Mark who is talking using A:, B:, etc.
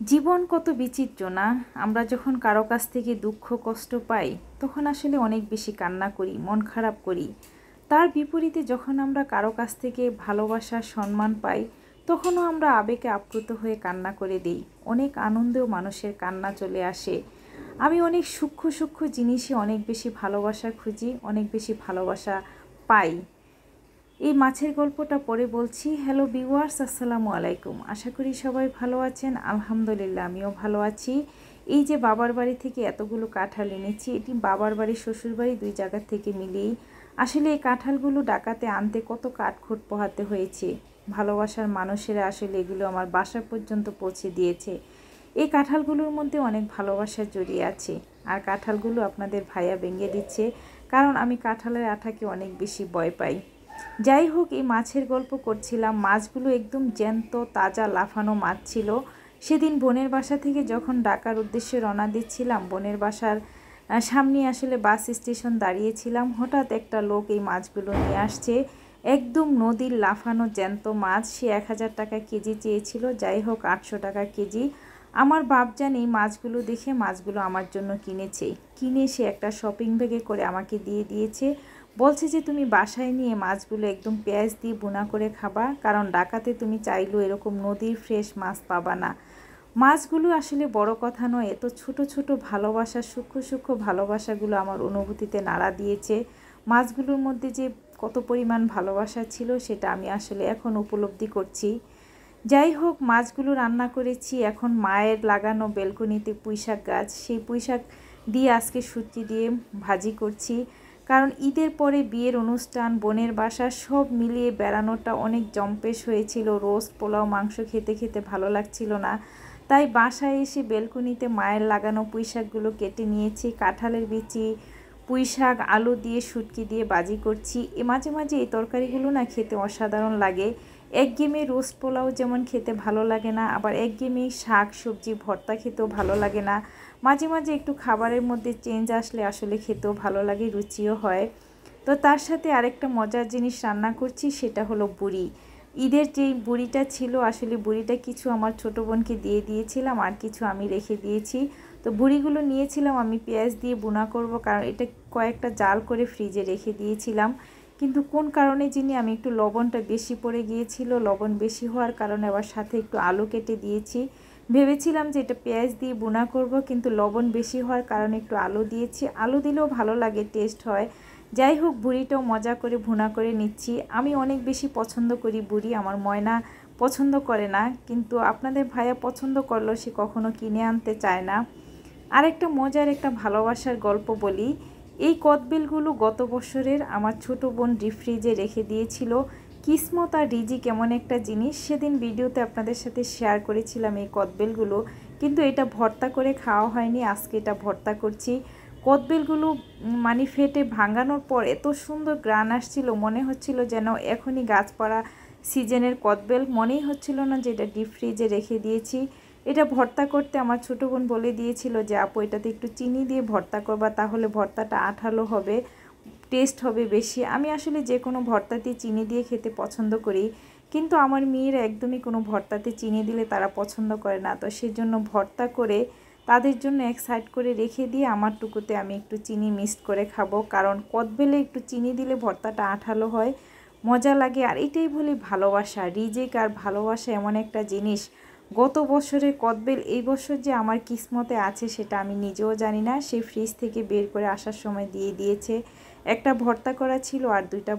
A: জীবন কত বিচিত্র না। আমরা যখন কারো কাছ থেকে দুঃখ কষ্ট পাই তখন আসলে অনেক বেশি কান্না করি, মন খারাপ করি। তার বিপরীতে যখন আমরা কারো কাছ থেকে ভালোবাসা সম্মান পাই তখনও আমরা আবেগে আপ্লুত হয়ে কান্না করে দিই। অনেক আনন্দেও মানুষের কান্না চলে আসে। আমি অনেক সূক্ষ্ম সূক্ষ্ম জিনিসে অনেক বেশি ভালোবাসা খুঁজি, অনেক বেশি ভালোবাসা পাই। এই মাছের গল্পটা পরে বলছি। হ্যালো ভিউয়ার্স, আসসালামু আলাইকুম। আশা করি সবাই ভালো আছেন। আলহামদুলিল্লাহ আমিও ভালো আছি। এই যে বাবার বাড়ি থেকে এতগুলো কাঁঠাল এনেছি, এটি বাবার বাড়ি শ্বশুর বাড়ি দুই জায়গা থেকে মিলিয়েই আসলে এই কাঁঠালগুলো ডাকাতে আনতে কত কাঠখোট পোহাতে হয়েছে। ভালোবাসার মানুষেরা আসলে এগুলো আমার বাসা পর্যন্ত পৌঁছে দিয়েছে। এই কাঁঠালগুলোর মধ্যে অনেক ভালোবাসা জড়িয়ে আছে। আর কাঁঠালগুলো আপনাদের ভাইয়া ভেঙে দিচ্ছে, কারণ আমি কাঁঠালের আঠাকে অনেক বেশি ভয় পাই। যাই হোক, এই মাছের গল্প করছিলাম। মাছগুলো একদম জ্যান্ত তাজা লাফানো মাছ ছিল। সেদিন বোনের বাসা থেকে যখন ঢাকার উদ্দেশ্যে রওনা দিচ্ছিলাম, বোনের বাসার সামনে আসলে বাস স্টেশন দাঁড়িয়েছিলাম। হঠাৎ একটা লোক এই মাছগুলো নিয়ে আসছে, একদম নদীর লাফানো জ্যান্ত মাছ। সে 1000 টাকা কেজি চেয়েছিল, যাই হোক 800 টাকা কেজি। আমার বাপ জানি মাছগুলো দেখে মাছগুলো আমার জন্য কিনে সে একটা শপিং ব্যাগে করে আমাকে দিয়ে দিয়েছে। বলছে যে তুমি বাসায় নিয়ে মাছগুলো একদম পেঁয়াজ দিয়ে ভুনা করে খাবা, কারণ ঢাকাতে তুমি চাইলেও এরকম নদীর ফ্রেশ মাছ পাবা না। মাছগুলো আসলে বড় কথা নয়, এত ছোট ছোট ভালোবাসা, সূক্ষ্ম সূক্ষ্ম ভালোবাসাগুলো আমার অনুভূতিতে নাড়া দিয়েছে। মাছগুলোর মধ্যে যে কত পরিমাণ ভালোবাসা ছিল সেটা আমি আসলে এখন উপলব্ধি করছি। যাই হোক, মাছগুলো রান্না করেছি। এখন মায়ের লাগানো বেলকনিতে পুঁইশাক গাছ, সেই পুঁইশাক দিয়ে আজকে সুটকি দিয়ে ভাজি করছি। কারণ ঈদের পরে বিয়ের অনুষ্ঠান, বোনের বাসা সব মিলিয়ে বেড়ানোটা অনেক জম্পেশ হয়েছিল। রোস্ট পোলাও মাংস খেতে খেতে ভালো লাগছিল না, তাই বাসায় এসে বেলকনিতে মায়ের লাগানো পুঁইশাকগুলো কেটে নিয়েছি। কাঁঠালের বিচি, পুঁইশাক, আলু দিয়ে শুটকি দিয়ে ভাজি করছি। মাঝে মাঝে এই তরকারিগুলো না খেতে অসাধারণ লাগে। একঘেয়েমি রোস্ট পোলাও যেমন খেতে ভালো লাগে না, আবার একঘেয়েমি শাক সবজি ভর্তা খেতেও ভালো লাগে না। মাঝে মাঝে একটু খাবারের মধ্যে চেঞ্জ আসলে আসলে খেতেও ভালো লাগে, রুচিও হয়। তো তার সাথে আরেকটা মজার জিনিস রান্না করছি, সেটা হলো বুড়ি। ঈদের যেই বুড়িটা ছিল, আসলে বুড়িটা কিছু আমার ছোটো বোনকে দিয়ে দিয়েছিলাম, আর কিছু আমি রেখে দিয়েছি। তো বুড়িগুলো নিয়েছিলাম আমি পেঁয়াজ দিয়ে ভুনা করব, কারণ এটা কয়েকটা জাল করে ফ্রিজে রেখে দিয়েছিলাম। কিন্তু কোন কারণে যিনি আমি একটু লবণটা বেশি পড়ে গিয়েছিল, লবণ বেশি হওয়ার কারণে আবার সাথে একটু আলু কেটে দিয়েছি। ভেবেছিলাম যে এটা পেঁয়াজ দিয়ে ভুনা করব, কিন্তু লবণ বেশি হওয়ার কারণে একটু আলু দিয়েছি। আলু দিলেও ভালো লাগে, টেস্ট হয়। যাই হোক, বুড়িটাও মজা করে ভুনা করে নিচ্ছি। আমি অনেক বেশি পছন্দ করি বুড়ি, আমার ময়না পছন্দ করে না, কিন্তু আপনাদের ভাইয়া পছন্দ করলেও সে কখনো কিনে আনতে চায় না। আরেকটা মজার একটা ভালোবাসার গল্প বলি। এই কদবেলগুলো গত বছরের আমার ছোটো বোন ডিপ ফ্রিজে রেখে দিয়েছিল। কিসমত আর রিজিক এমন একটা জিনিস, সেদিন ভিডিওতে আপনাদের সাথে শেয়ার করেছিলাম এই কদবেলগুলো, কিন্তু এটা ভর্তা করে খাওয়া হয়নি। আজকে এটা ভর্তা করছি। কদবেলগুলো মানে ফেটে ভাঙানোর পর এত সুন্দর গ্রান আসছিল, মনে হচ্ছিল যেন এখনই গাছপাড়া সিজনের কদবেল। মনেই হচ্ছিল না যে এটা ডিপ ফ্রিজে রেখে দিয়েছি। এটা ভর্তা করতে আমার ছোটো বোন বলে দিয়েছিল যে আপু এটাতে একটু চিনি দিয়ে ভর্তা করবা, তাহলে ভর্তাটা আঠালো হবে, টেস্ট হবে বেশি। আমি আসলে যে কোনো ভর্তাতে চিনি দিয়ে খেতে পছন্দ করি, কিন্তু আমার মেয়েরা একদমই কোনো ভর্তাতে চিনি দিলে তারা পছন্দ করে না। তো সেজন্য ভর্তা করে তাদের জন্য এক সাইড করে রেখে দিয়ে আমার টুকুতে আমি একটু চিনি মিক্সড করে খাবো, কারণ কদবেলে একটু চিনি দিলে ভর্তাটা আঠালো হয়, মজা লাগে। আর এটাই বলি ভালোবাসা। রিজিক আর ভালোবাসা এমন একটা জিনিস, গত বছরের কদবেল এই বছর যে আমার কিসমতে আছে সেটা আমি নিজেও জানি না। সে ফ্রিজ থেকে বের করে আসার সময় দিয়ে দিয়েছে। একটা ভর্তা করা ছিল আর দুইটা